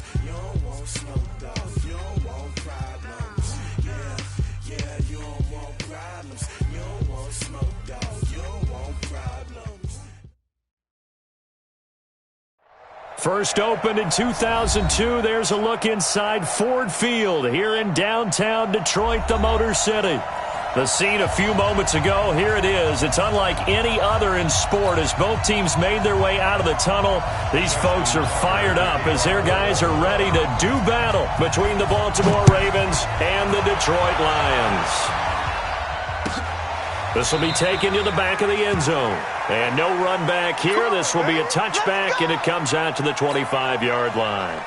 problems. You don't want smoke, dog. You don't want problems. Yeah, you don't want problems. You don't want smoke, dog. You don't want problems. First opened in 2002. There's a look inside Ford Field here in downtown Detroit, the Motor City. The scene a few moments ago, here it is. It's unlike any other in sport as both teams made their way out of the tunnel. These folks are fired up as their guys are ready to do battle between the Baltimore Ravens and the Detroit Lions. This will be taken to the back of the end zone. And no run back here. This will be a touchback, and it comes out to the 25-yard line.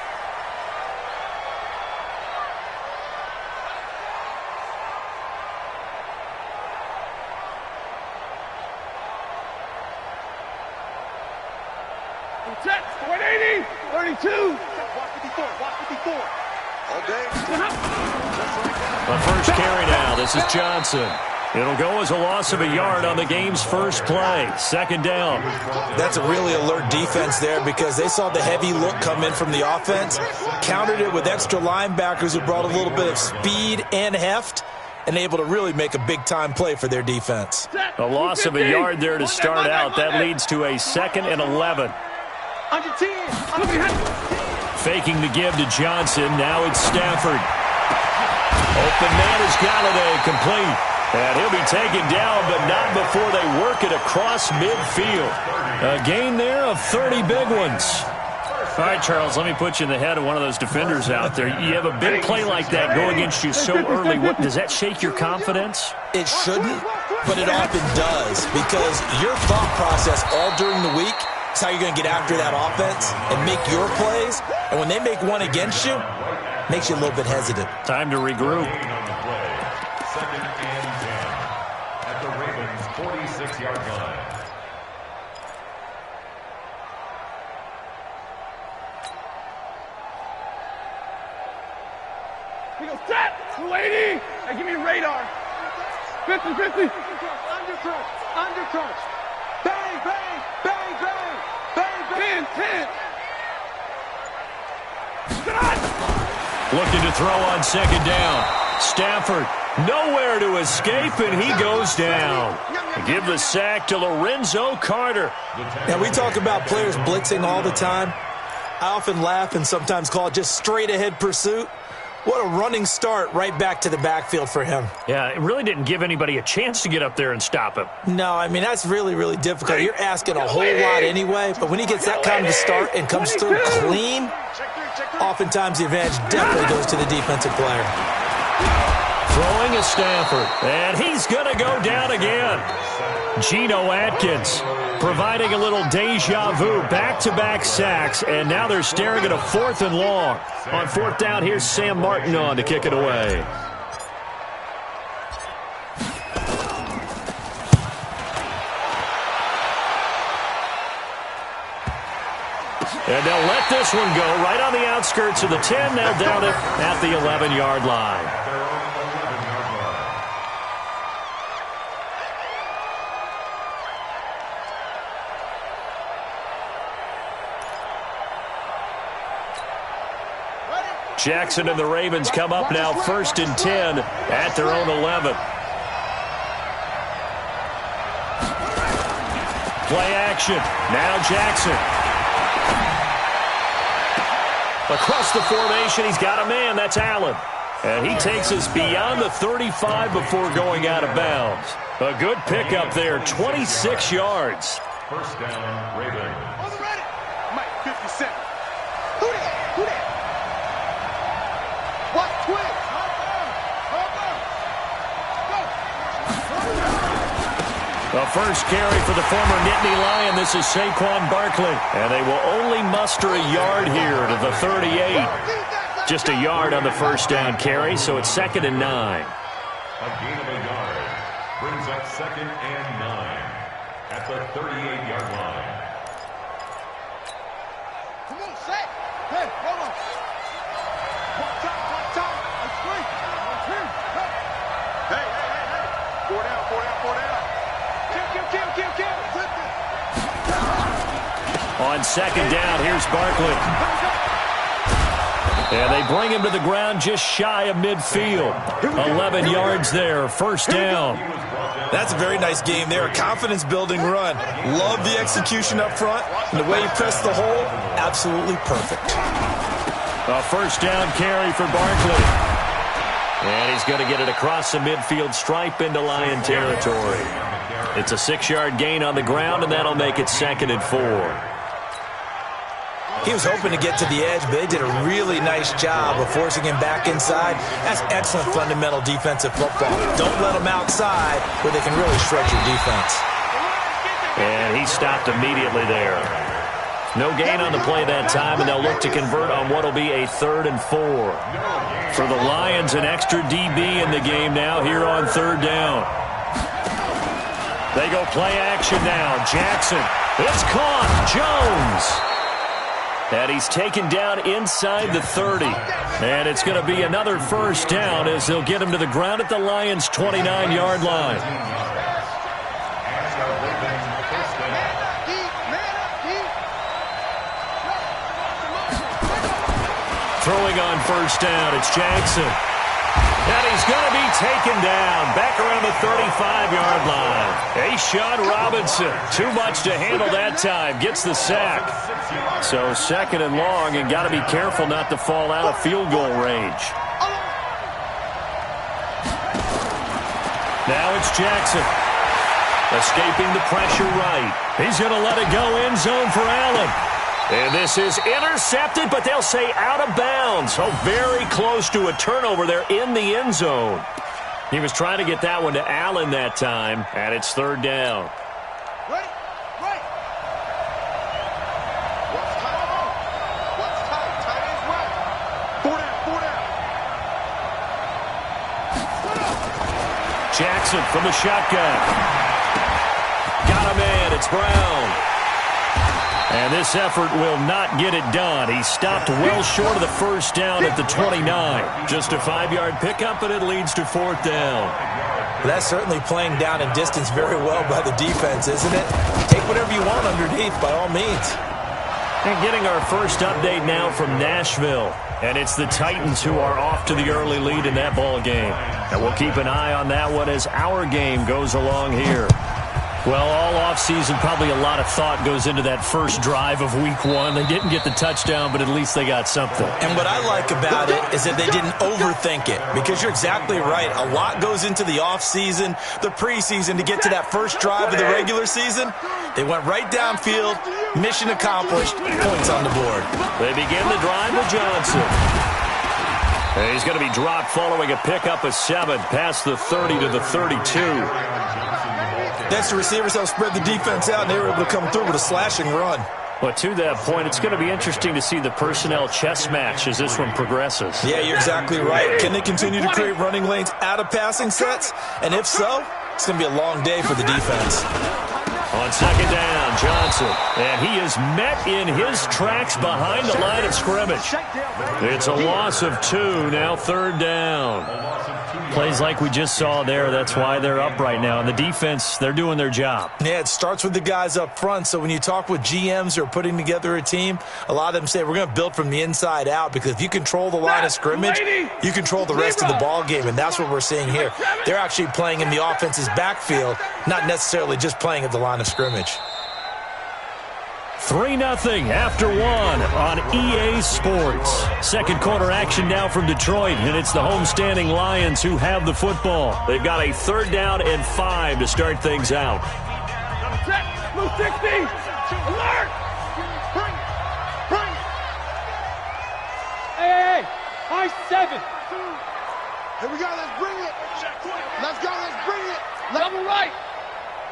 Check, 180, 32. Walk 54, walk 54. All day. The first carry now. This is Johnson. It'll go as a loss of a yard on the game's first play. Second down. That's a really alert defense there because they saw the heavy look come in from the offense, countered it with extra linebackers who brought a little bit of speed and heft, and able to really make a big-time play for their defense. A loss of a yard there to start out. That leads to a 2nd and 11. Under 10. Faking the give to Johnson. Now it's Stafford. Open man is Galladay, complete. And he'll be taken down, but not before they work it across midfield. A gain there of 30 big ones. All right, Charles, let me put you in the head of one of those defenders out there. You have a big play like that go against you so early. Does that shake your confidence? It shouldn't, but it often does because your thought process all during the week is how you're going to get after that offense and make your plays. And when they make one against you, it makes you a little bit hesitant. Time to regroup. Second and 10 at the Ravens' 46-yard line. He goes, tap, 280. Hey, give me radar. 50, 50. Undercrunch, undercrunch. Bang, bang, bang, bang. Bang, bang. 10, 10. Looking to throw on second down. Stafford, nowhere to escape, and he goes down. Give the sack to Lorenzo Carter. Now, we talk about players blitzing all the time. I often laugh and sometimes call it just straight-ahead pursuit. What a running start right back to the backfield for him. Yeah, it really didn't give anybody a chance to get up there and stop him. No, I mean, that's really, really difficult. You're asking a whole lot anyway, but when he gets that kind of a start and comes through clean, oftentimes the advantage definitely goes to the defensive player. Throwing a Stafford, and he's going to go down again. Geno Atkins providing a little deja vu, back-to-back sacks, and now they're staring at a 4th and long. On 4th down, here's Sam Martin on to kick it away. And they'll let this one go right on the outskirts of the 10. They'll down it at the 11-yard line. Jackson and the Ravens come up now 1st and 10 at their own 11. Play action. Now Jackson. Across the formation, he's got a man. That's Allen. And he takes us beyond the 35 before going out of bounds. A good pickup there, 26 yards. First down, Ravens. On the ready. Mike, 50 seconds. Who that? Who that? Watch twitch. The first carry for the former Nittany Lion. This is Saquon Barkley. And they will only muster a yard here to the 38. Just a yard on the first down carry, so it's 2nd and 9. A gain of a yard brings up 2nd and 9 at the 38-yard line. Come on, set. Hey, hold on. One time. Let's play. Hey. 4 down. Kill. On 2nd down, here's Barkley. And they bring him to the ground just shy of midfield. 11 yards there, first down. That's a very nice game there, a confidence-building run. Love the execution up front, and the way he pressed the hole, absolutely perfect. A first down carry for Barkley. And he's going to get it across the midfield stripe into Lion territory. It's a 6-yard gain on the ground, and that'll make it 2nd and 4. He was hoping to get to the edge, but they did a really nice job of forcing him back inside. That's excellent fundamental defensive football. Don't let them outside where they can really shred your defense. And he stopped immediately there. No gain on the play that time, and they'll look to convert on what will be a 3rd and 4. For the Lions, an extra DB in the game now here on 3rd down. They go play action now. Jackson. It's caught. Jones. And he's taken down inside the 30. And it's going to be another first down as they'll get him to the ground at the Lions' 29-yard line. Throwing on first down, it's Jackson. And he's going to be taken down back around the 35-yard line. A'Shawn Robinson, too much to handle that time, gets the sack. So 2nd and long, and got to be careful not to fall out of field goal range. Now it's Jackson. Escaping the pressure right. He's going to let it go end zone for Allen. And this is intercepted, but they'll say out of bounds. So very close to a turnover there in the end zone. He was trying to get that one to Allen that time, and it's 3rd down. Right. What's tight? Tight is right. 4 down. Jackson from the shotgun. Got him in. It's Brown. And this effort will not get it done. He stopped well short of the first down at the 29. Just a 5-yard pickup, and it leads to 4th down. That's certainly playing down in distance very well by the defense, isn't it? Take whatever you want underneath, by all means. And getting our first update now from Nashville. And it's the Titans who are off to the early lead in that ball game. And we'll keep an eye on that one as our game goes along here. Well, all offseason, probably a lot of thought goes into that first drive of Week 1. They didn't get the touchdown, but at least they got something. And what I like about it is that they didn't overthink it, because you're exactly right. A lot goes into the offseason, the preseason, to get to that first drive of the regular season. They went right downfield, mission accomplished, points on the board. They begin the drive with Johnson. And he's going to be dropped following a pickup of 7 past the 30 to the 32. That's the receivers help spread the defense out, and they were able to come through with a slashing run. Well, to that point, it's going to be interesting to see the personnel chess match as this one progresses. Yeah, you're exactly right. Can they continue to create running lanes out of passing sets? And if so, it's going to be a long day for the defense. On 2nd down, Johnson. And he is met in his tracks behind the line of scrimmage. It's a loss of 2, now 3rd down. Plays like we just saw there, that's why they're up right now. And the defense, they're doing their job. Yeah, it starts with the guys up front. So when you talk with GMs who are putting together a team, a lot of them say we're going to build from the inside out, because if you control the line of scrimmage, you control the rest of the ball game, and that's what we're seeing here. They're actually playing in the offense's backfield, not necessarily just playing at the line of scrimmage. 3-0 after 1 on EA Sports. Second quarter action now from Detroit, and it's the homestanding Lions who have the football. They've got a 3rd down and 5 to start things out. Blue 60! Alert! Bring! Hey! High 7! Here we go, let's bring it! Let's go, let's bring it! Level right!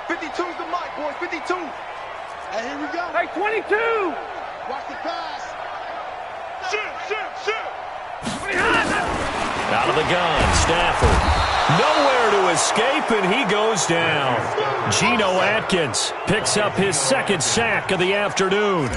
52's the mic, boys, 52! And here we go. Hey, 22! Watch the pass. Shoot! Out of the gun, Stafford. Nowhere to escape, and he goes down. Geno Atkins picks up his 2nd sack of the afternoon.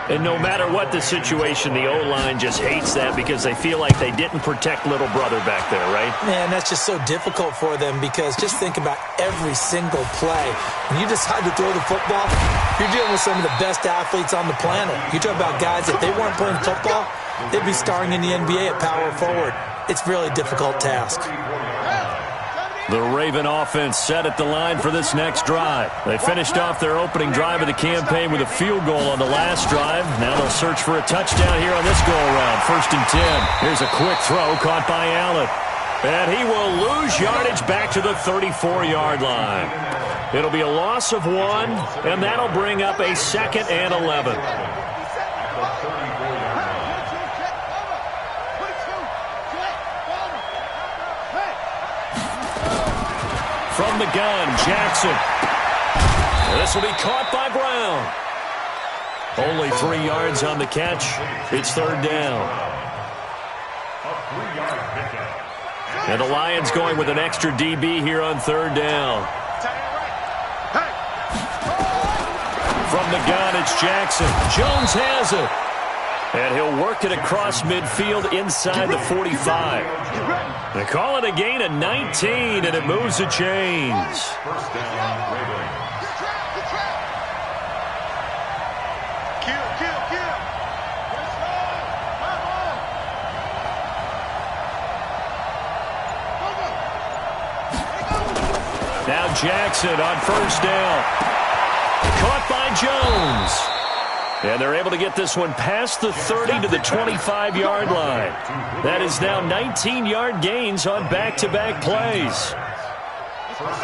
And no matter what the situation, the O-line just hates that because they feel like they didn't protect little brother back there, right? Man, that's just so difficult for them, because just think about every single play. When you decide to throw the football, you're dealing with some of the best athletes on the planet. You talk about guys, if they weren't playing football, they'd be starring in the NBA at power forward. It's a really difficult task. The Raven offense set at the line for this next drive. They finished off their opening drive of the campaign with a field goal on the last drive. Now they'll search for a touchdown here on this go-around. 1st and 10. Here's a quick throw caught by Allen. And he will lose yardage back to the 34-yard line. It'll be a loss of 1, and that'll bring up a 2nd and 11. From the gun, Jackson. This will be caught by Brown. Only 3 yards on the catch. It's 3rd down. And the Lions going with an extra DB here on 3rd down. From the gun, it's Jackson. Jones has it. And he'll work it across midfield inside the 45. They call it a gain of 19, and it moves the chains. 1st down, Ravens. Now Jackson on 1st down. Caught by Jones. And they're able to get this one past the 30 to the 25-yard line. That is now 19-yard gains on back-to-back plays.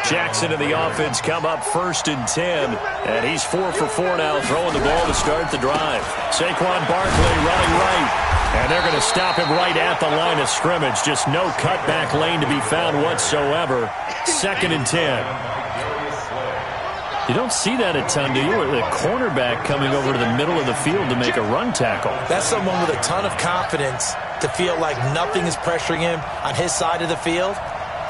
Jackson and the offense come up 1st and 10. And he's 4 for 4 now, throwing the ball to start the drive. Saquon Barkley running right. And they're going to stop him right at the line of scrimmage. Just no cutback lane to be found whatsoever. 2nd and 10. You don't see that a ton, do you? The cornerback coming over to the middle of the field to make a run tackle. That's someone with a ton of confidence to feel like nothing is pressuring him on his side of the field.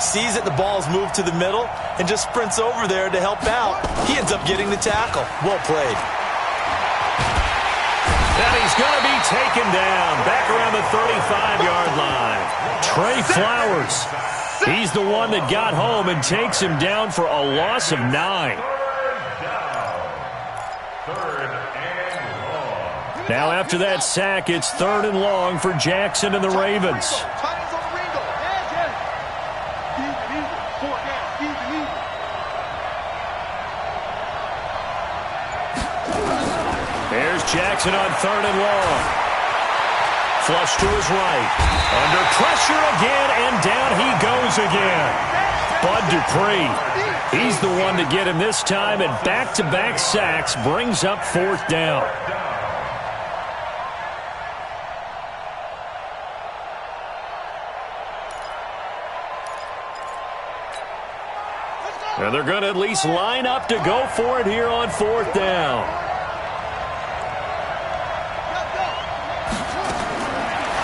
Sees that the ball's moved to the middle and just sprints over there to help out. He ends up getting the tackle. Well played. And he's going to be taken down back around the 35-yard line. Trey Flowers. He's the one that got home and takes him down for a loss of 9. Now after that sack, it's 3rd and long for Jackson and the Ravens. There's Jackson on 3rd and long. Flush to his right. Under pressure again, and down he goes again. Bud Dupree. He's the one to get him this time, and back-to-back sacks brings up 4th down. And they're going to at least line up to go for it here on 4th down.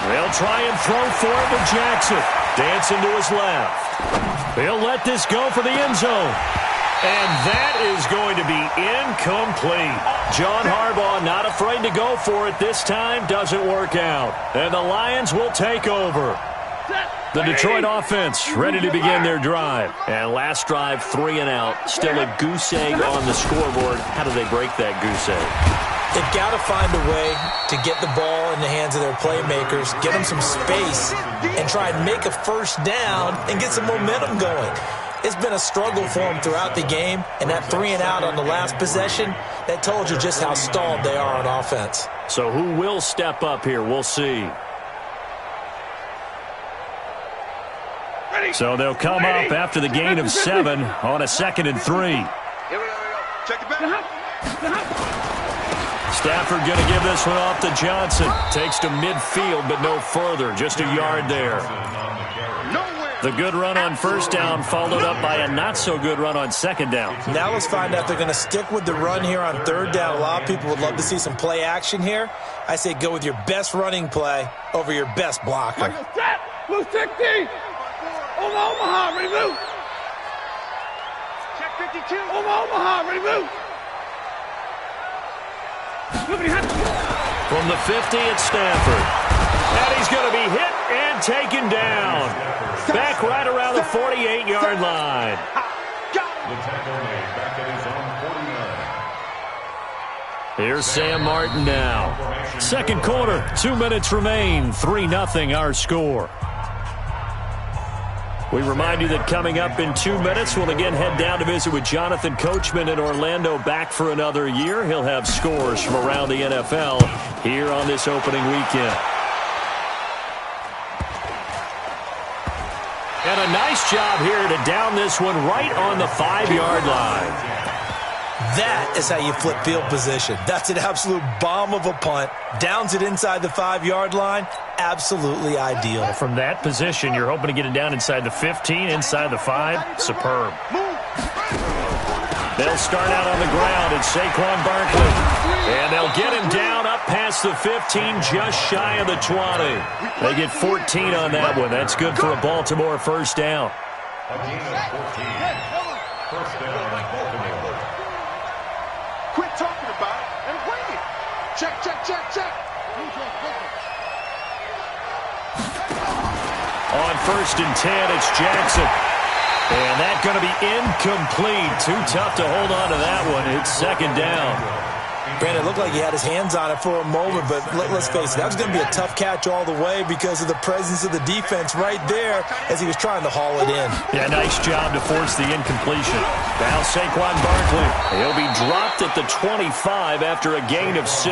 They'll try and throw for it with Jackson. Dancing to his left. They'll let this go for the end zone. And that is going to be incomplete. John Harbaugh not afraid to go for it this time. Doesn't work out. And the Lions will take over. The Detroit offense ready to begin their drive. And last drive, 3 and out. Still a goose egg on the scoreboard. How do they break that goose egg? They've got to find a way to get the ball in the hands of their playmakers, get them some space, and try and make a 1st down and get some momentum going. It's been a struggle for them throughout the game, and that 3 and out on the last possession, that told you just how stalled they are on offense. So who will step up here? We'll see. So they'll come up after the gain of 7 on a 2nd and 3. Here we go. Check it back. Stafford going to give this one off to Johnson. Takes to midfield, but no further. Just a yard there. The good run on 1st down followed up by a not-so-good run on 2nd down. Now let's find out if they're going to stick with the run here on 3rd down. A lot of people would love to see some play action here. I say go with your best running play over your best blocker. Blue 60. Omaha, ready move. Check 52. Omaha, ready move. From the 50, it's Stafford. And he's going to be hit and taken down. Back right around the 48-yard line. The tackle made back at his own 49. Here's Sam Martin now. Second quarter, 2 minutes remain, 3-0 our score. We remind you that coming up in 2 minutes, we'll again head down to visit with Jonathan Coachman in Orlando, back for another year. He'll have scores from around the NFL here on this opening weekend. And a nice job here to down this one right on the 5-yard line. That is how you flip field position. That's an absolute bomb of a punt. Downs it inside the 5-yard line. Absolutely ideal. From that position, you're hoping to get it down inside the 15, inside the 5. Superb. They'll start out on the ground. It's Saquon Barkley. And they'll get him down up past the 15, just shy of the 20. They get 14 on that one. That's good for a Baltimore first down. A gain of 14. First down, Baltimore. Quit talking about it and bring it. Check, check, check, check. On 1st and 10, it's Jackson. And that's going to be incomplete. Too tough to hold on to that one. It's second down. Brandon, it looked like he had his hands on it for a moment, but let's face it, that was going to be a tough catch all the way because of the presence of the defense right there as he was trying to haul it in. Yeah, nice job to force the incompletion. Now Saquon Barkley. He'll be dropped at the 25 after a gain of 6.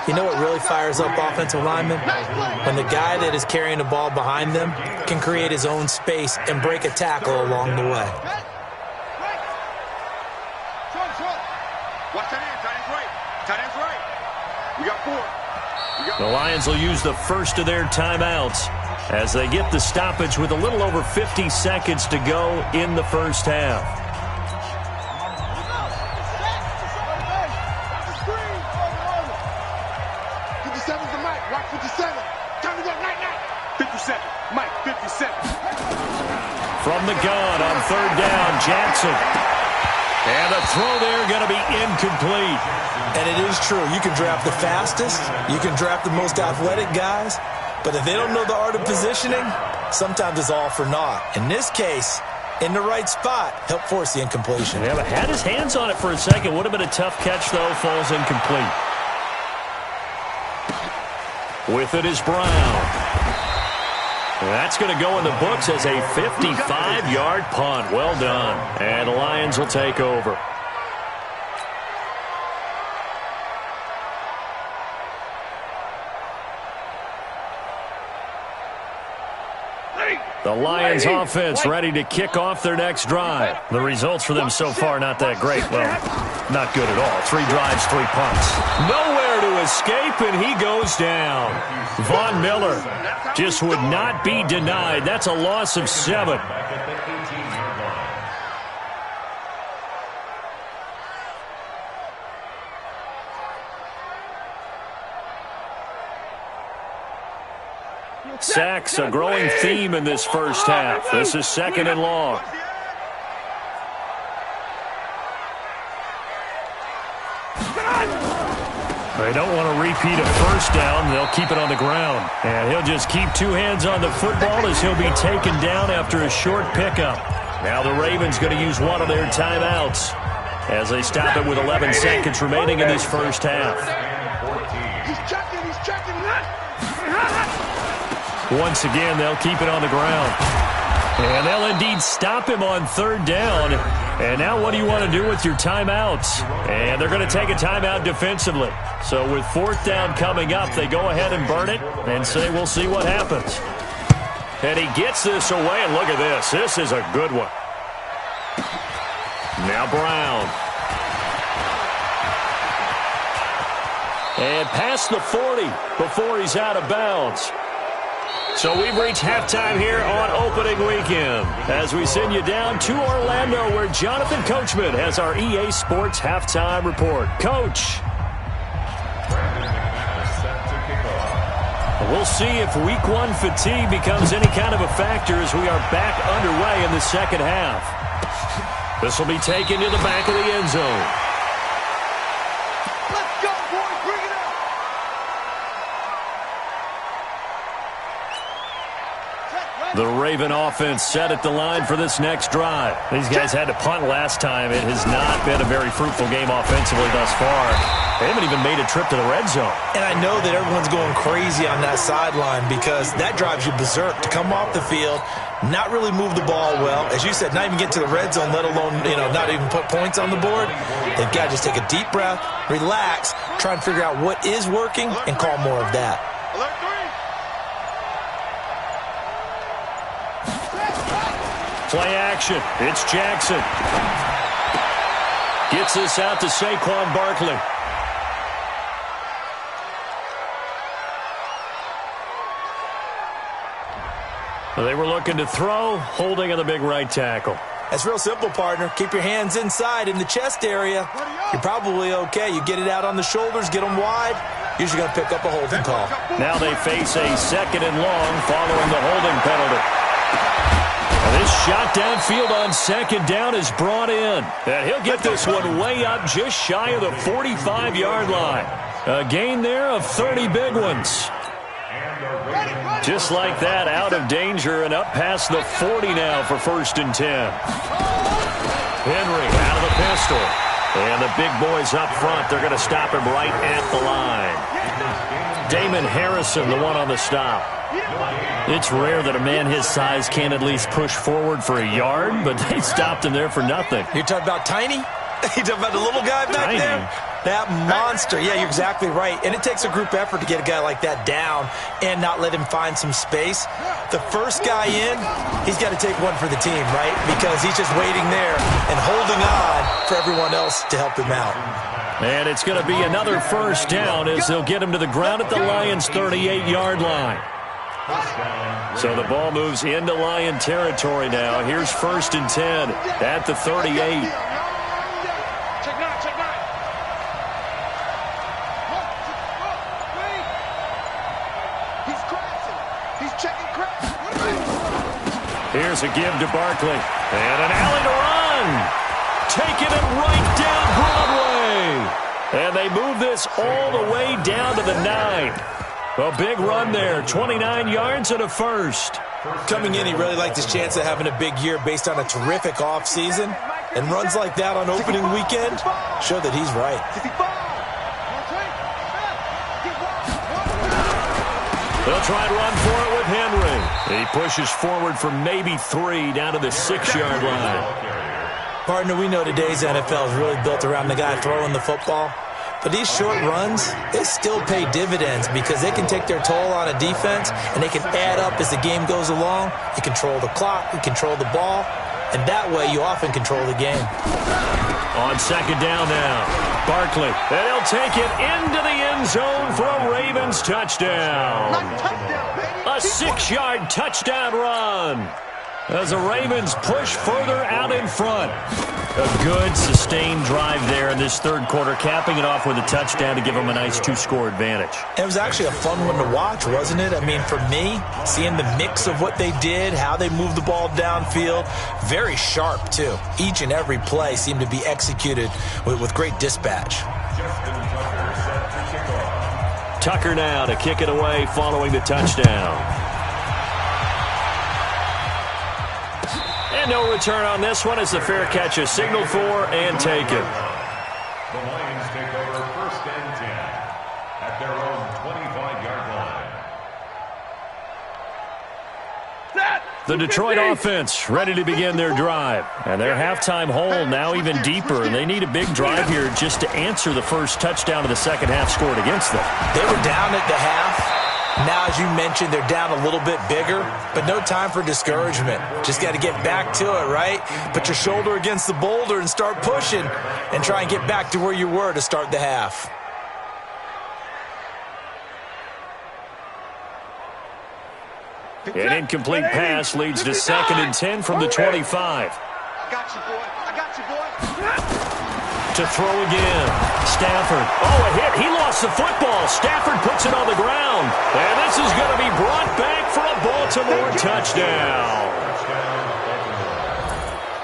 You know what really fires up offensive linemen? When the guy that is carrying the ball behind them can create his own space and break a tackle along the way. Watch that end. Tight end's right. Tight end's right. We got 4. The Lions will use the first of their timeouts as they get the stoppage with a little over 50 seconds to go in the first half. Watch 57. Time to go. Night, night. 57. Mike, 57. From the gun on 3rd down, Jackson. And the throw there going to be incomplete. And it is true. You can draft the fastest. You can draft the most athletic guys. But if they don't know the art of positioning, sometimes it's all for naught. In this case, in the right spot, help force the incompletion. Yeah, but had his hands on it for a second. Would have been a tough catch, though. Falls incomplete. With it is Brown. That's going to go in the books as a 55-yard punt. Well done. And the Lions will take over. The Lions offense ready to kick off their next drive. The results for them so far not that great. Well, not good at all. 3 drives, 3 punts. Nowhere to escape, and he goes down. Von Miller just would not be denied. That's a loss of 7. Sacks, a growing theme in this first half. This is 2nd and long. They don't want to repeat a first down. They'll keep it on the ground. And he'll just keep 2 hands on the football as he'll be taken down after a short pickup. Now the Ravens going to use one of their timeouts as they stop it with 11 seconds remaining in this first half. He's checking. He's checking. Once again, they'll keep it on the ground. And they'll indeed stop him on 3rd down. And now what do you want to do with your timeouts? And they're going to take a timeout defensively. So with 4th down coming up, they go ahead and burn it and say, we'll see what happens. And he gets this away, and look at this. This is a good one. Now Brown. And past the 40 before he's out of bounds. So we've reached halftime here on opening weekend as we send you down to Orlando where Jonathan Coachman has our EA Sports halftime report. Coach. We'll see if week 1 fatigue becomes any kind of a factor as we are back underway in the second half. This will be taken to the back of the end zone. Let's go, boys. Bring it up. Check, right. The Raven offense set at the line for this next drive. These guys had to punt last time. It has not been a very fruitful game offensively thus far. They haven't even made a trip to the red zone. And I know that everyone's going crazy on that sideline because that drives you berserk to come off the field, not really move the ball well. As you said, not even get to the red zone, let alone, not even put points on the board. They've got to just take a deep breath, relax, try and figure out what is working, and call more of that. Play action. It's Jackson. Gets this out to Saquon Barkley. They were looking to throw, holding on the big right tackle. That's real simple, partner. Keep your hands inside in the chest area. You're probably okay. You get it out on the shoulders, get them wide. Usually going to pick up a holding call. Now they face a 2nd and long following the holding penalty. This shot downfield on 2nd down is brought in. And he'll get this one way up just shy of the 45-yard line. A gain there of 30 big ones. Just like that, out of danger and up past the 40 now for 1st and 10. Henry out of the pistol. And the big boys up front, they're going to stop him right at the line. Damon Harrison, the one on the stop. It's rare that a man his size can at least push forward for a yard, but they stopped him there for nothing. You're talking about Tiny? You're talking about the little guy back there? That monster. Yeah, you're exactly right. And it takes a group effort to get a guy like that down and not let him find some space. The first guy in, he's got to take one for the team, right? Because he's just waiting there and holding on for everyone else to help him out. And it's going to be another 1st down as they'll get him to the ground at the Lions' 38-yard line. So the ball moves into Lion territory now. Here's 1st and 10 at the 38. Here's a give to Barkley. And an alley to run. Taking it right down Broadway. And they move this all the way down to the 9. A big run there, 29 yards and a 1st. Coming in, he really liked his chance of having a big year based on a terrific offseason. And runs like that on opening weekend show that he's right. They'll try and run for it with Henry. He pushes forward for maybe 3 down to the 6-yard line. Partner, we know today's NFL is really built around the guy throwing the football. But these short runs, they still pay dividends because they can take their toll on a defense and they can add up as the game goes along. You control the clock, you control the ball, and that way you often control the game. On 2nd down now, Barkley. And he'll take it into the end zone for a Ravens touchdown. A 6-yard touchdown run as the Ravens push further out in front. A good, sustained drive there in this 3rd quarter, capping it off with a touchdown to give them a nice 2-score advantage. It was actually a fun one to watch, wasn't it? I mean, for me, seeing the mix of what they did, how they moved the ball downfield, very sharp, too. Each and every play seemed to be executed with great dispatch. Tucker now to kick it away following the touchdown. And no return on this one as the fair catch is signaled for and taken. The Lions take over 1st and 10 at their own 25-yard line. The Detroit offense ready to begin their drive. And their halftime hole now even deeper. And they need a big drive here just to answer the first touchdown of the second half scored against them. They were down at the half. Now, as you mentioned, they're down a little bit bigger, but no time for discouragement. Just got to get back to it, right? Put your shoulder against the boulder and start pushing and try and get back to where you were to start the half. An incomplete pass leads to 2nd and 10 from the 25. I got you, boy. I got you, boy. To throw again. Stafford. Oh, a hit. He lost the football. Stafford puts it on the ground. And this is going to be brought back for a Baltimore touchdown.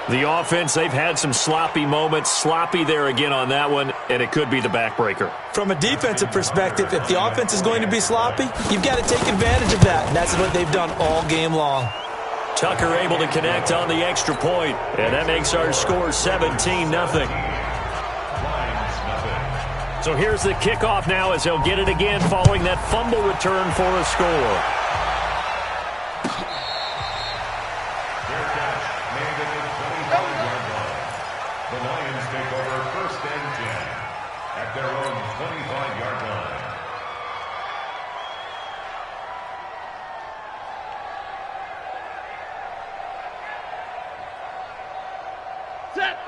The offense, they've had some sloppy moments. Sloppy there again on that one, and it could be the backbreaker. From a defensive perspective, if the offense is going to be sloppy, you've got to take advantage of that, and that's what they've done all game long. Tucker able to connect on the extra point, and that makes our score 17-0. So here's the kickoff now as he'll get it again following that fumble return for a score. Fair catch made at the 25-yard line. The Lions take over 1st and 10 at their own 25-yard line.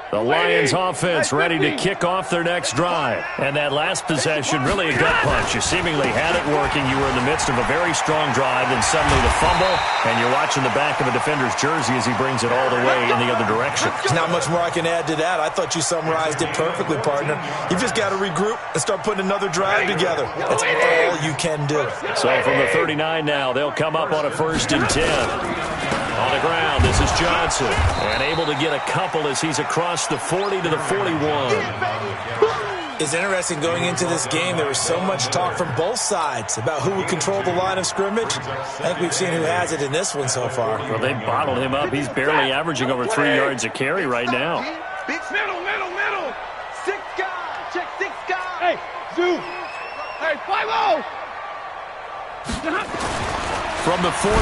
The Lions offense ready to kick off their next drive. And that last possession, really a gut punch. You seemingly had it working. You were in the midst of a very strong drive, then suddenly the fumble, and you're watching the back of a defender's jersey as he brings it all the way in the other direction. There's not much more I can add to that. I thought you summarized it perfectly, partner. You've just got to regroup and start putting another drive together. That's all you can do. So from the 39 now, they'll come up on a 1st and 10. On the ground, this is Johnson. And able to get a couple as he's across the 40 to the 41. It's interesting going into this game. There was so much talk from both sides about who would control the line of scrimmage. I think we've seen who has it in this one so far. Well, they bottled him up. He's barely averaging over 3 yards a carry right now. Middle. 6 guys. Check 6 guys. Hey, Zoo. Hey, 5-0. From the 41,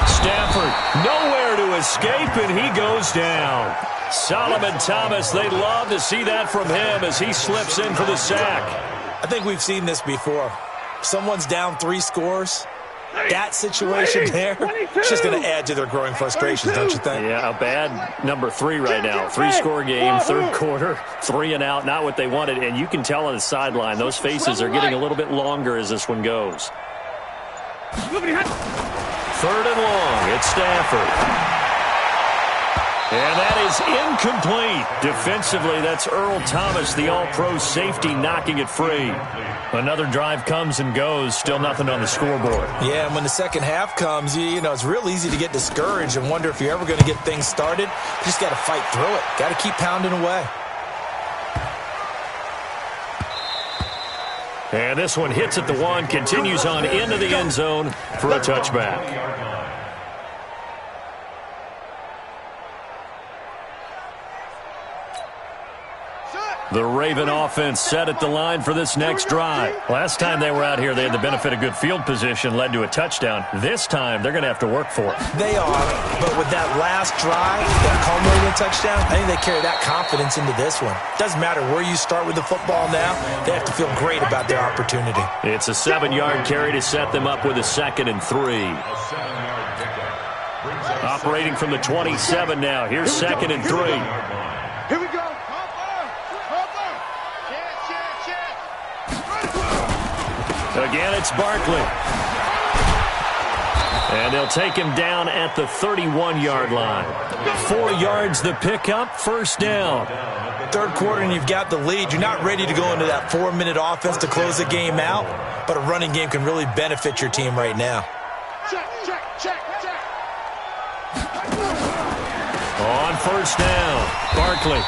Stafford nowhere to escape, and he goes down. Solomon Thomas, they love to see that from him as he slips in for the sack. I think we've seen this before. Someone's down 3 scores. That situation there, it's just going to add to their growing frustrations, don't you think? Yeah, a bad number 3 right now. 3-score game, 3rd quarter, 3 and out, not what they wanted. And you can tell on the sideline, those faces are getting a little bit longer as this one goes. 3rd and long, it's Stafford. And that is incomplete. Defensively, that's Earl Thomas, the all-pro safety, knocking it free. Another drive comes and goes, still nothing on the scoreboard. Yeah, and when the second half comes, you know, it's real easy to get discouraged and wonder if you're ever going to get things started. You just got to fight through it. Got to keep pounding away. And this one hits at the 1, continues on into the end zone for a touchback. The Raven offense set at the line for this next drive. Last time they were out here, they had the benefit of good field position, led to a touchdown. This time, they're going to have to work for it. They are, but with that last drive, that culminating touchdown, I think they carry that confidence into this one. Doesn't matter where you start with the football now, they have to feel great about their opportunity. It's a 7-yard carry to set them up with a 2nd and 3. Operating from the 27 now. Here's 2nd and 3. Here we go. Again, it's Barkley. And they'll take him down at the 31-yard line. 4 yards the pickup, 1st down. 3rd quarter and you've got the lead. You're not ready to go into that 4-minute offense to close the game out, but a running game can really benefit your team right now. Check. On 1st down, Barkley.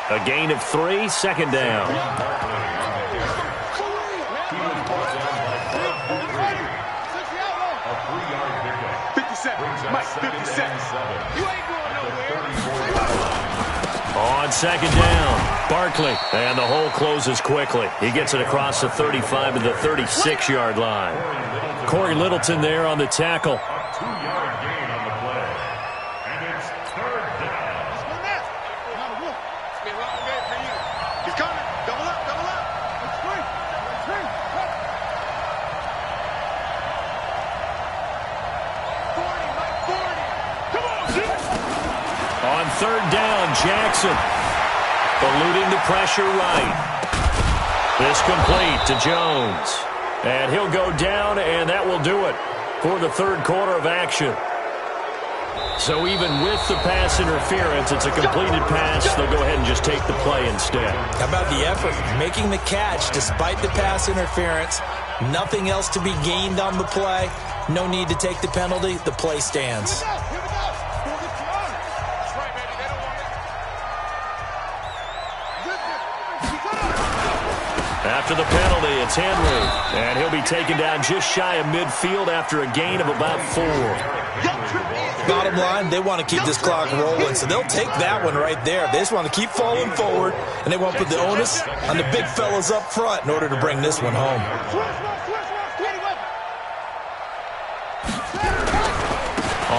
A gain of 3, 2nd down. Mike, 50 seconds. You ain't going nowhere. On 2nd down, Barkley. And the hole closes quickly. He gets it across the 35 to the 36-yard line. Corey Littleton there on the tackle. 2-yard gain on the play. And it's 3rd down. It's been a long day for you. He's coming. Double up. Let's swing. On 3rd down, Jackson. Eluding the pressure right. This complete to Jones. And he'll go down, and that will do it for the 3rd quarter of action. So even with the pass interference, it's a completed pass. They'll go ahead and just take the play instead. How about the effort? Making the catch despite the pass interference. Nothing else to be gained on the play. No need to take the penalty. The play stands. After the penalty, it's Henry. And he'll be taken down just shy of midfield after a gain of about 4. Bottom line, they want to keep this clock rolling, so they'll take that one right there. They just want to keep falling forward, and they want to put the onus on the big fellas up front in order to bring this one home.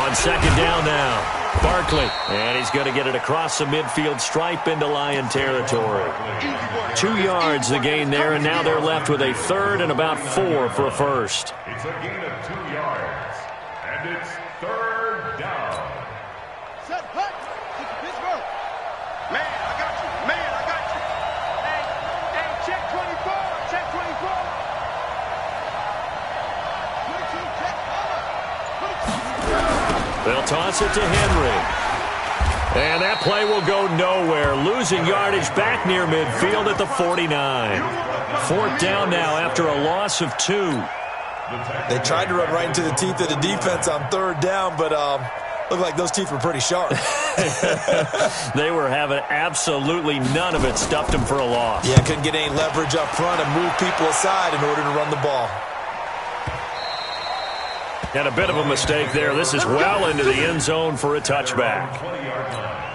On second down now, Barkley. And he's going to get it across the midfield stripe into Lion territory. 2 yards the gain there, and now they're left with a third and about 4 for a first. It's a gain of 2 yards, and it's third down. Set, hut. Pittsburgh. Man, I got you. Man, I got you. Hey, check 24. Check 24. 22, check cover. They'll toss it to Henry. And that play will go nowhere. Losing yardage back near midfield at the 49. 4th down now after a loss of 2. They tried to run right into the teeth of the defense on 3rd down, but looked like those teeth were pretty sharp. They were having absolutely none of it. Stuffed them for a loss. Yeah, couldn't get any leverage up front and move people aside in order to run the ball. And a bit of a mistake there. This is well into the end zone for a touchback. 20-yard line.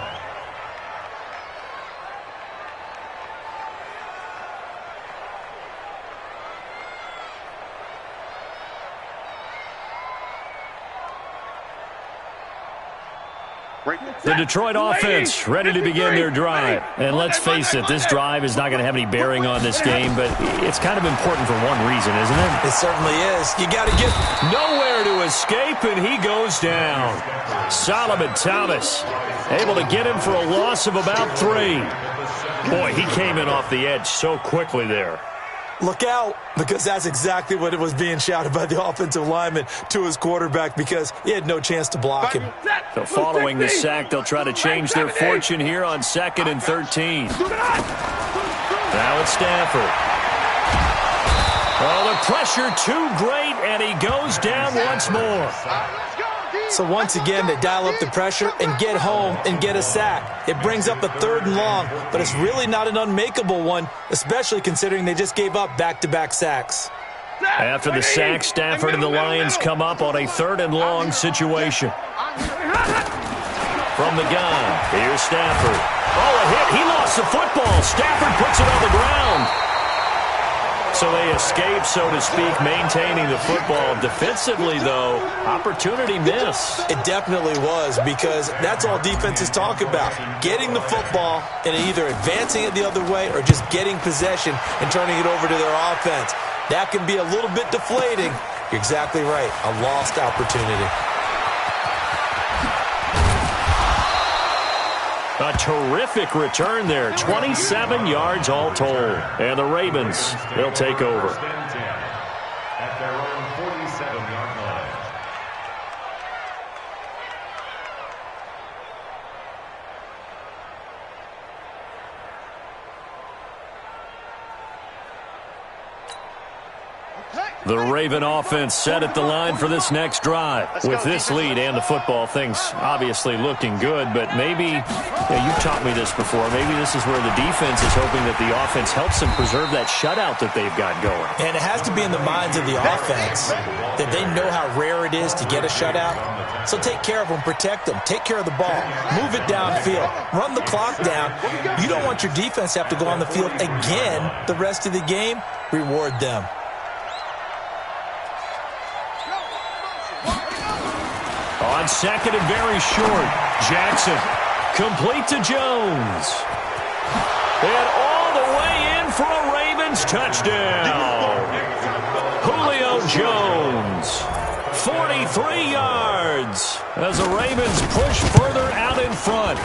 The Detroit offense ready to begin their drive. And let's face it, this drive is not going to have any bearing on this game, but it's kind of important for one reason, isn't it? It certainly is. You got to get nowhere to escape, and he goes down. Solomon Thomas able to get him for a loss of about 3. Boy, he came in off the edge so quickly there. Look out, because that's exactly what it was being shouted by the offensive lineman to his quarterback, because he had no chance to block him. So following the sack, they'll try to change their fortune here on 2nd and 13. Now it's Stafford. Oh, the pressure too great, and he goes down once more. So once again, they dial up the pressure and get home and get a sack. It brings up a 3rd and long, but it's really not an unmakeable one, especially considering they just gave up back-to-back sacks. After the sack, Stafford and the Lions come up on a 3rd and long situation. From the gun, here's Stafford. Oh, a hit. He lost the football. Stafford puts it on the ground. So they escape, so to speak, maintaining the football. Defensively, though, opportunity miss. It definitely was, because that's all defenses talk about. Getting the football and either advancing it the other way or just getting possession and turning it over to their offense. That can be a little bit deflating. You're exactly right. A lost opportunity. A terrific return there. 27 yards all told. And the Ravens, they'll take over. At their own 47-yard line. The Raven offense set at the line for this next drive. With this lead and the football, things obviously looking good, but maybe, you've taught me this before, maybe this is where the defense is hoping that the offense helps them preserve that shutout that they've got going. And it has to be in the minds of the offense that they know how rare it is to get a shutout. So take care of them, protect them, take care of the ball, move it downfield, run the clock down. You don't want your defense to have to go on the field again the rest of the game. Reward them. On 2nd and very short, Jackson complete to Jones. And all the way in for a Ravens touchdown. Julio Jones, 43 yards as the Ravens push further out in front.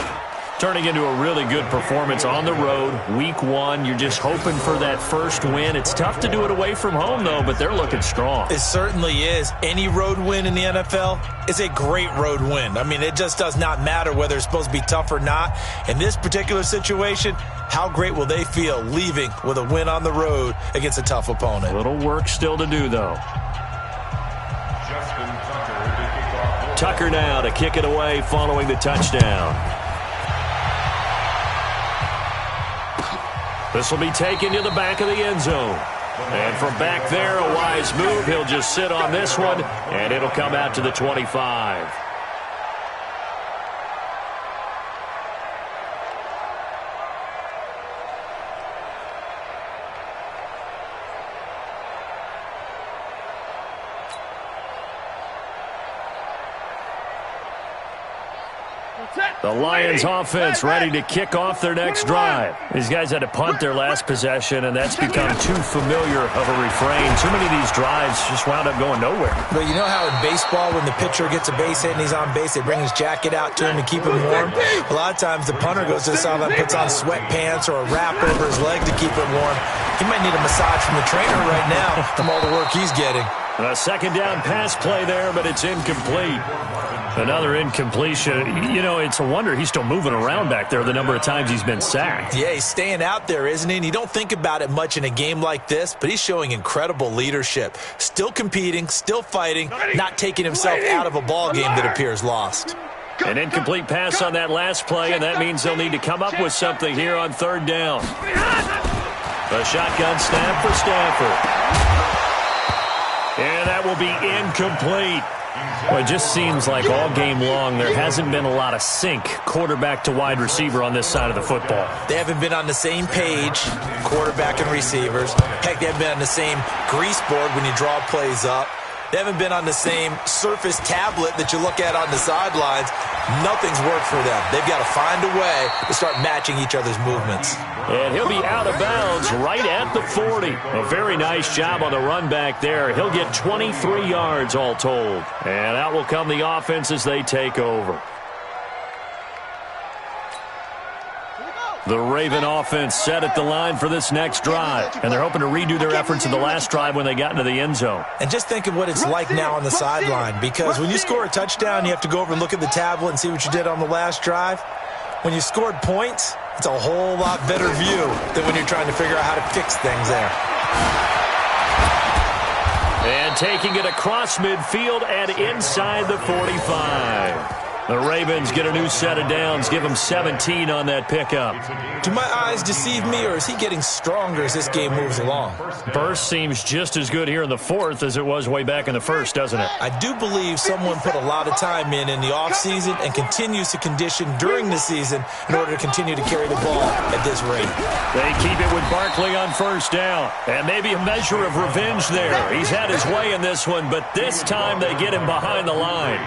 Turning into a really good performance on the road. Week 1, you're just hoping for that first win. It's tough to do it away from home, though, but they're looking strong. It certainly is. Any road win in the NFL is a great road win. I mean, it just does not matter whether it's supposed to be tough or not. In this particular situation, how great will they feel leaving with a win on the road against a tough opponent? A little work still to do, though. Tucker now to kick it away following the touchdown. This will be taken to the back of the end zone. And from back there, a wise move. He'll just sit on this one, and it'll come out to the 25. The Lions offense ready to kick off their next drive. These guys had to punt their last possession, and that's become too familiar of a refrain. Too many of these drives just wound up going nowhere. But you know how in baseball, when the pitcher gets a base hit and he's on base, they bring his jacket out to him to keep him warm? A lot of times the punter goes to the sideline, puts on sweatpants or a wrap over his leg to keep him warm. He might need a massage from the trainer right now from all the work he's getting. A second down pass play there, but it's incomplete. Another incompletion. You know, it's a wonder he's still moving around back there the number of times he's been sacked. Yeah, he's staying out there, isn't he? And you don't think about it much in a game like this, but he's showing incredible leadership. Still competing, still fighting, not taking himself out of a ball game that appears lost. An incomplete pass on that last play, and that means they'll need to come up with something here on third down. A shotgun snap for Stafford. And that will be incomplete. Well, it just seems like all game long there hasn't been a lot of sync quarterback to wide receiver on this side of the football. They haven't been on the same page, quarterback and receivers. Heck, they haven't been on the same grease board when you draw plays up. They haven't been on the same Surface tablet that you look at on the sidelines. Nothing's worked for them. They've got to find a way to start matching each other's movements. And he'll be out of bounds right at the 40. A very nice job on the run back there. He'll get 23 yards all told. And out will come the offense as they take over. The Raven offense set at the line for this next drive. And they're hoping to redo their efforts in the last drive when they got into the end zone. And just think of what it's like now on the sideline. Because when you score a touchdown, you have to go over and look at the tablet and see what you did on the last drive. When you scored points, it's a whole lot better view than when you're trying to figure out how to fix things there. And taking it across midfield and inside the 45. The Ravens get a new set of downs, give them 17 on that pickup. Do my eyes deceive me, or is he getting stronger as this game moves along? Burst seems just as good here in the fourth as it was way back in the first, doesn't it? I do believe someone put a lot of time in the offseason and continues to condition during the season in order to continue to carry the ball at this rate. They keep it with Barkley on first down. And maybe a measure of revenge there. He's had his way in this one, but this time they get him behind the line.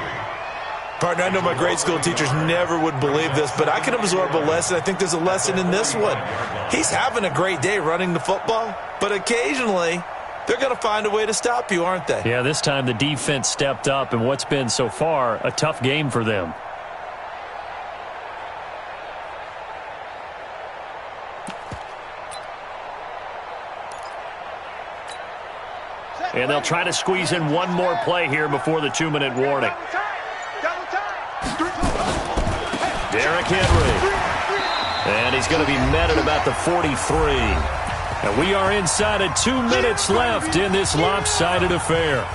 Partner, I know my grade school teachers never would believe this, but I can absorb a lesson. I think there's a lesson in this one. He's having a great day running the football, but occasionally they're going to find a way to stop you, aren't they? Yeah, this time the defense stepped up in what's been so far a tough game for them. And they'll try to squeeze in one more play here before the 2-minute warning. Derrick Henry. And he's going to be met at about the 43. And we are inside of 2 minutes left in this lopsided affair.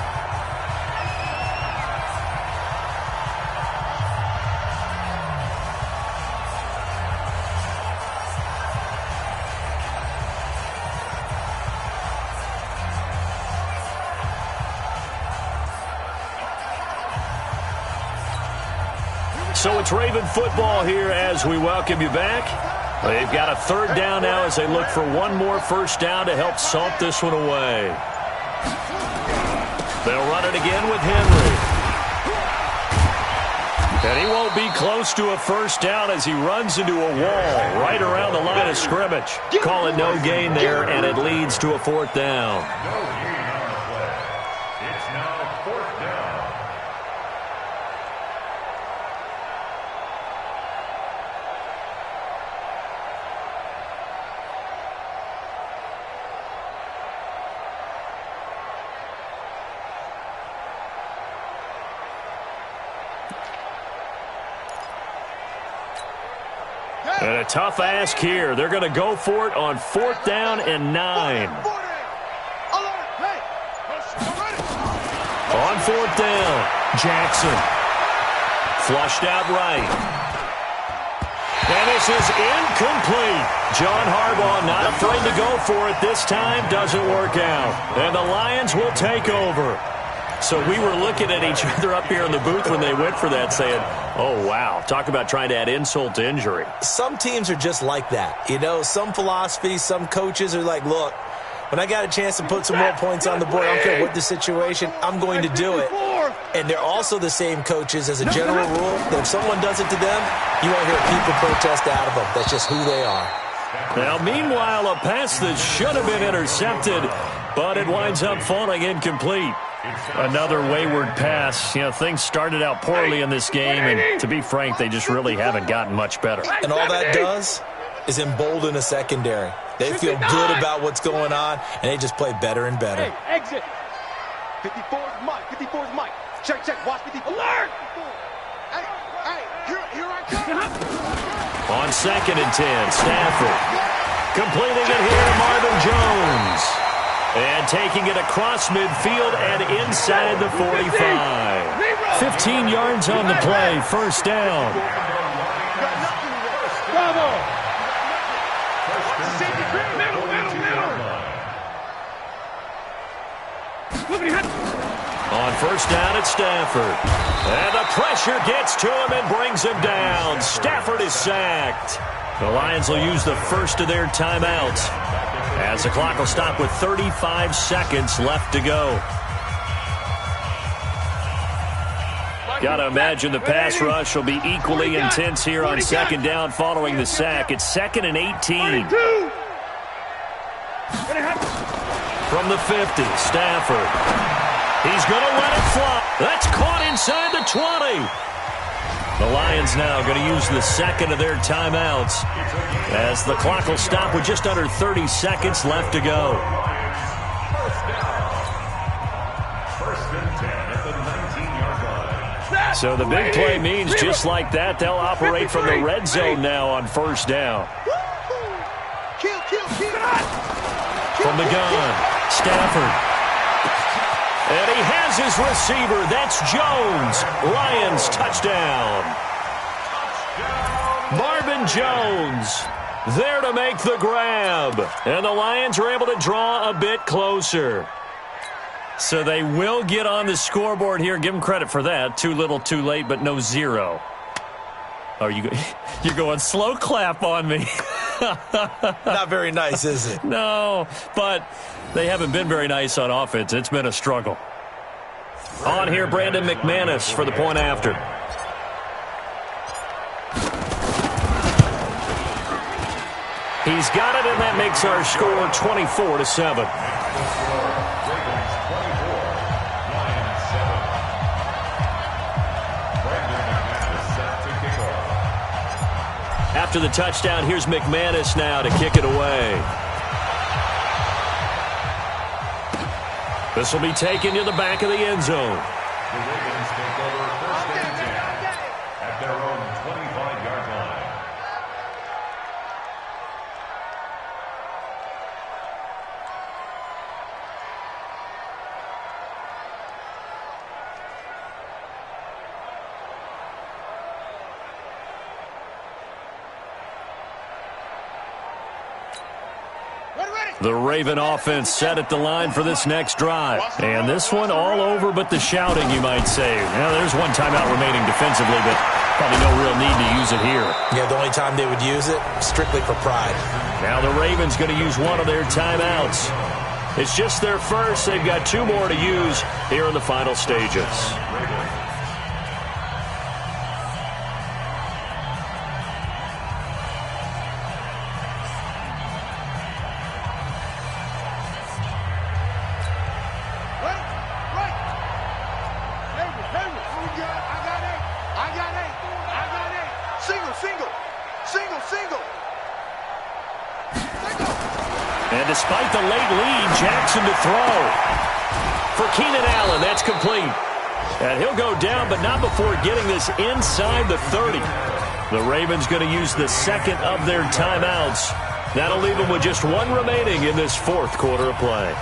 So it's Raven football here as we welcome you back. They've got a third down now as they look for one more first down to help salt this one away. They'll run it again with Henry. And he won't be close to a first down as he runs into a wall right around the line of scrimmage. Call it no gain there, and it leads to a fourth down. And a tough ask here. They're going to go for it on 4th down and 9. On 4th down, Jackson. Flushed out right. And this is incomplete. John Harbaugh not afraid to go for it this time. Doesn't work out. And the Lions will take over. So we were looking at each other up here in the booth when they went for that saying, oh, wow. Talk about trying to add insult to injury. Some teams are just like that. You know, some philosophies, some coaches are like, look, when I got a chance to put some more points on the board, I don't care what the situation, I'm going to do it. And they're also the same coaches as a general rule that if someone does it to them, you won't hear people protest out of them. That's just who they are. Now, meanwhile, a pass that should have been intercepted, but it winds up falling incomplete. Another wayward pass. You know, things started out poorly in this game, and to be frank, they just really haven't gotten much better. And all that does is embolden a secondary. They feel good about what's going on, and they just play better and better. Hey, exit. 54's Mike. 54's Mike. Check, check. Watch 54. Alert! Hey, here I come. On 2nd and 10, Stafford. Completing it here to Marvin Jones. And taking it across midfield and inside the 45. 15 yards on the play, first down. Bravo! On first down, it's Stafford. And the pressure gets to him and brings him down. Stafford is sacked. The Lions will use the first of their timeouts, as the clock will stop with 35 seconds left to go. Got to imagine the pass rush will be equally intense here on 2nd down following the sack. It's 2nd and 18. From the 50, Stafford. He's going to let it fly. That's caught inside the 20. The Lions now going to use the second of their timeouts, as the clock will stop with just under 30 seconds left to go. First and 10 at the 19-yard line. So the big play means just like that, they'll operate from the red zone now on first down. Kill. From the gun, Stafford. And he has his receiver. That's Jones. Lions touchdown. Marvin Jones there to make the grab. And the Lions are able to draw a bit closer. So they will get on the scoreboard here. Give them credit for that. Too little, too late, but no zero. Oh, you're going slow clap on me. Not very nice, is it? No, but they haven't been very nice on offense. It's been a struggle. On here, Brandon McManus for the point after. He's got it, and that makes our score 24-7. After the touchdown, here's McManus now to kick it away. This will be taken to the back of the end zone. The Ravens take over first and 10 at their own 25-yard line. The Raven offense set at the line for this next drive. And this one all over but the shouting, you might say. Now, there's one timeout remaining defensively, but probably no real need to use it here. Yeah, the only time they would use it, strictly for pride. Now the Ravens going to use one of their timeouts. It's just their first. They've got 2 more to use here in the final stages. And despite the late lead, Jackson to throw. For Keenan Allen, that's complete. And he'll go down, but not before getting this inside the 30. The Ravens going to use the second of their timeouts. That'll leave them with just 1 remaining in this 4th quarter of play.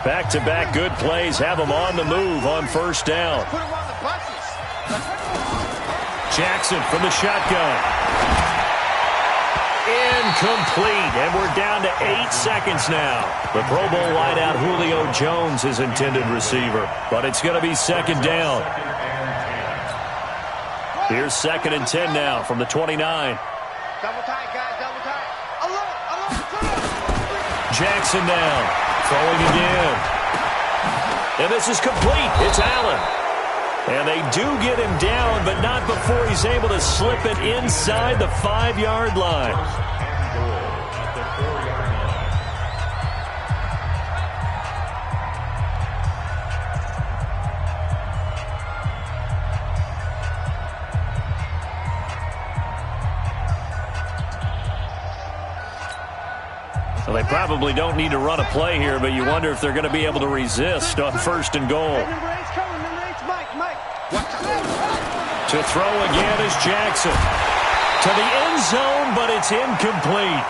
Back-to-back good plays have them on the move on first down. Jackson from the shotgun. Incomplete, and we're down to 8 seconds now. The Pro Bowl wideout Julio Jones is intended receiver, but it's going to be second down. Here's 2nd and 10 now from the 29. Double tight, guys, double tight. Alert, Jackson now, throwing again. And this is complete. It's Allen. And they do get him down, but not before he's able to slip it inside the 5-yard line. Well, they probably don't need to run a play here, but you wonder if they're going to be able to resist on 1st and goal. Number 8's coming, number 8's Mike. To throw again is Jackson. To the end zone, but it's incomplete.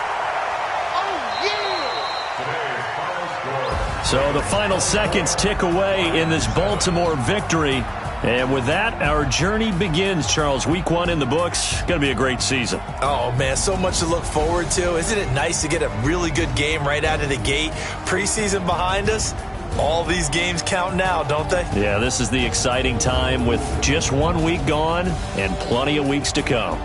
So the final seconds tick away in this Baltimore victory. And with that, our journey begins, Charles. Week 1 in the books. Going to be a great season. Oh, man, so much to look forward to. Isn't it nice to get a really good game right out of the gate? Preseason behind us. All these games count now, don't they? Yeah, this is the exciting time with just 1 week gone and plenty of weeks to come.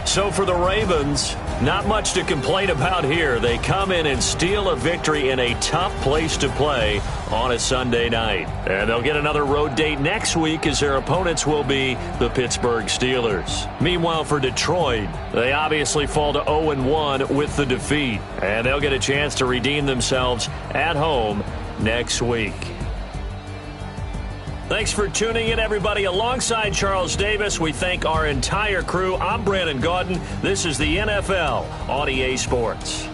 So for the Ravens, not much to complain about here. They come in and steal a victory in a tough place to play on a Sunday night. And they'll get another road date next week as their opponents will be the Pittsburgh Steelers. Meanwhile, for Detroit, they obviously fall to 0-1 with the defeat. And they'll get a chance to redeem themselves at home next week. Thanks for tuning in, everybody. Alongside Charles Davis, we thank our entire crew. I'm Brandon Gaudin. This is the NFL on EA Sports.